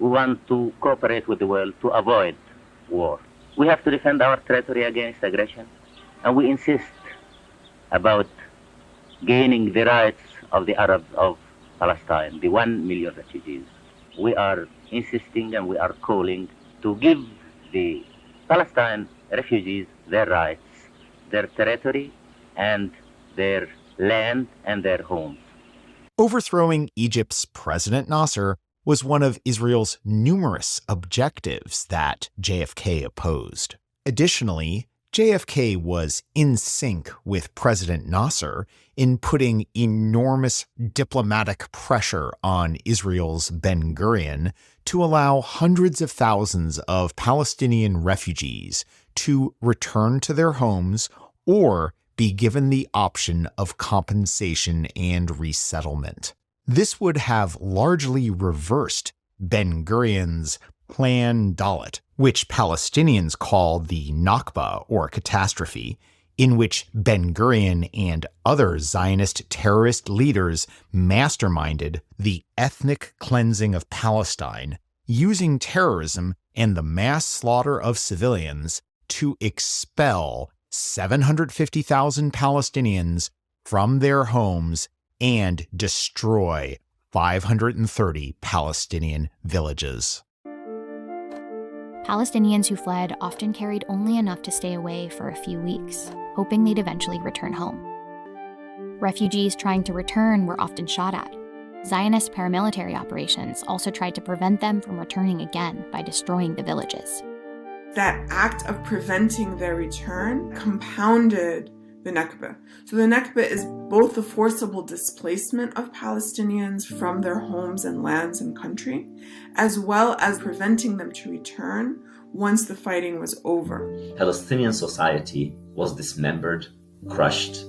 we want to cooperate with the world to avoid war. We have to defend our territory against aggression, and we insist about gaining the rights of the Arabs of Palestine, the 1 million refugees. We are insisting and we are calling to give the Palestine refugees their rights, their territory, and their land and their homes. Overthrowing Egypt's President Nasser was one of Israel's numerous objectives that JFK opposed. Additionally, JFK was in sync with President Nasser in putting enormous diplomatic pressure on Israel's Ben Gurion to allow hundreds of thousands of Palestinian refugees to return to their homes or be given the option of compensation and resettlement. This would have largely reversed Ben Gurion's Plan Dalet, which Palestinians call the Nakba, or catastrophe, in which Ben Gurion and other Zionist terrorist leaders masterminded the ethnic cleansing of Palestine, using terrorism and the mass slaughter of civilians to expel 750,000 Palestinians from their homes and destroy 530 Palestinian villages. Palestinians who fled often carried only enough to stay away for a few weeks, hoping they'd eventually return home. Refugees trying to return were often shot at. Zionist paramilitary operations also tried to prevent them from returning again by destroying the villages. That act of preventing their return compounded the Nakba. So the Nakba is both the forcible displacement of Palestinians from their homes and lands and country, as well as preventing them to return once the fighting was over. Palestinian society was dismembered, crushed.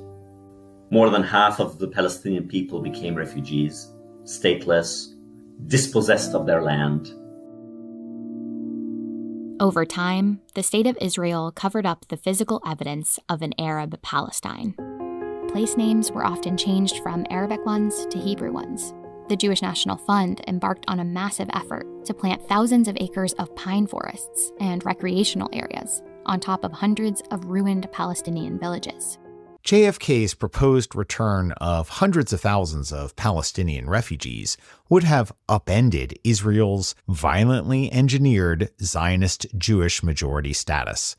More than half of the Palestinian people became refugees, stateless, dispossessed of their land. Over time, the State of Israel covered up the physical evidence of an Arab Palestine. Place names were often changed from Arabic ones to Hebrew ones. The Jewish National Fund embarked on a massive effort to plant thousands of acres of pine forests and recreational areas on top of hundreds of ruined Palestinian villages. JFK's proposed return of hundreds of thousands of Palestinian refugees would have upended Israel's violently engineered Zionist Jewish majority status.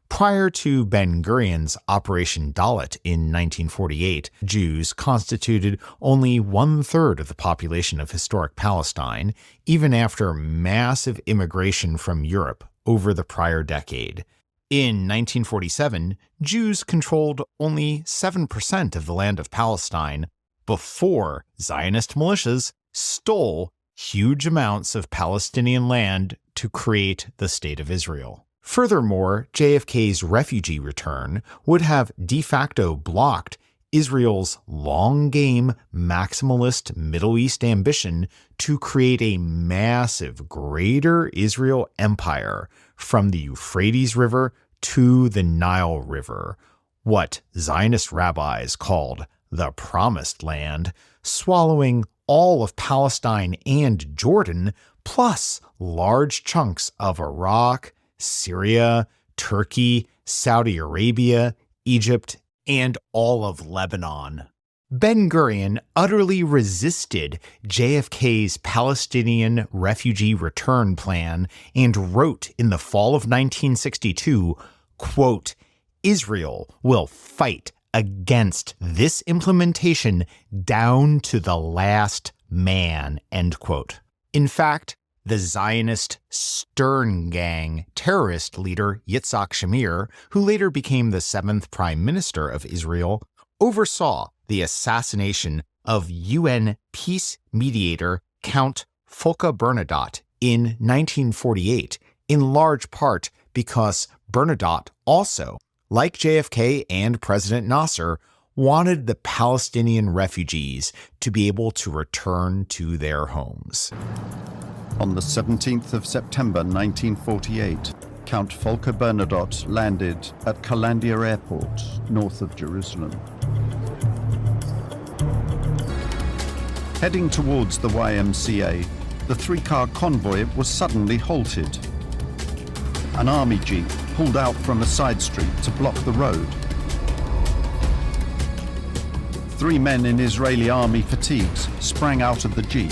Prior to Ben Gurion's Operation Dalet in 1948, Jews constituted only 1/3 of the population of historic Palestine, even after massive immigration from Europe over the prior decade. In 1947, Jews controlled only 7% of the land of Palestine before Zionist militias stole huge amounts of Palestinian land to create the State of Israel. Furthermore, JFK's refugee return would have de facto blocked Israel's long-game maximalist Middle East ambition to create a massive Greater Israel empire from the Euphrates River to the Nile River, what Zionist rabbis called the Promised Land, swallowing all of Palestine and Jordan, plus large chunks of Iraq, Syria, Turkey, Saudi Arabia, Egypt, and all of Lebanon. Ben Gurion utterly resisted JFK's Palestinian refugee return plan and wrote in the fall of 1962, quote, "Israel will fight against this implementation down to the last man," end quote. In fact, the Zionist Stern Gang terrorist leader Yitzhak Shamir, who later became the 7th Prime Minister of Israel, oversaw the assassination of UN peace mediator Count Folke Bernadott in 1948, in large part because Bernadotte also, like JFK and President Nasser, wanted the Palestinian refugees to be able to return to their homes. On the 17th of September 1948, Count Folke Bernadott landed at Calandia Airport, north of Jerusalem. Heading towards the YMCA, the the three-car convoy was suddenly halted. An army jeep pulled out from a side street to block the road. 3 men in Israeli army fatigues sprang out of the jeep.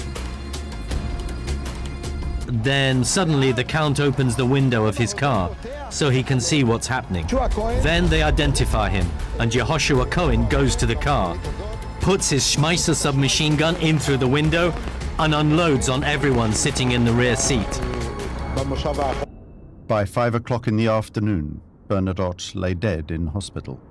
Then suddenly the Count opens the window of his car so he can see what's happening. Then they identify him, and Yehoshua Cohen goes to the car, puts his Schmeisser submachine gun in through the window, and unloads on everyone sitting in the rear seat. By 5 o'clock in the afternoon, Bernadotte lay dead in hospital.